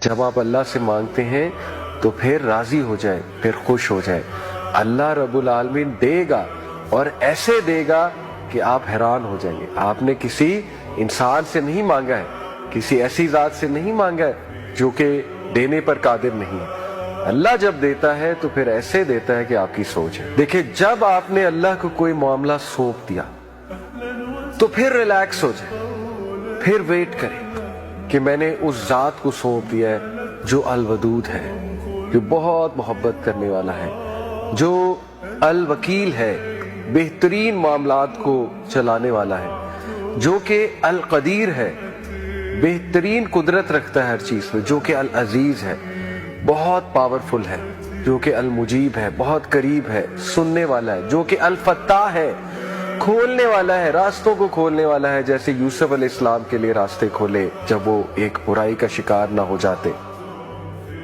جب آپ اللہ سے مانگتے ہیں تو پھر راضی ہو جائیں، پھر خوش ہو جائیں۔ اللہ رب العالمین دے گا اور ایسے دے گا کہ آپ حیران ہو جائیں گے۔ آپ نے کسی انسان سے نہیں مانگا ہے، کسی ایسی ذات سے نہیں مانگا ہے جو کہ دینے پر قادر نہیں ہے۔ اللہ جب دیتا ہے تو پھر ایسے دیتا ہے کہ آپ کی سوچ ہے۔ دیکھیں، جب آپ نے اللہ کو کوئی معاملہ سونپ دیا تو پھر ریلیکس ہو جائے، پھر ویٹ کریں کہ میں نے اس ذات کو سونپ دیا ہے جو الودود ہے، جو بہت محبت کرنے والا ہے، جو الوکیل ہے، بہترین معاملات کو چلانے والا ہے، جو کہ القدیر ہے، بہترین قدرت رکھتا ہے ہر چیز پہ، جو کہ العزیز ہے، بہت پاورفل ہے، جو کہ المجیب ہے، بہت قریب ہے، سننے والا ہے، جو کہ الفتاح ہے، کھولنے والا ہے، راستوں کو کھولنے والا ہے، جیسے یوسف علیہ السلام کے لیے راستے کھولے جب وہ ایک برائی کا شکار نہ ہو جاتے۔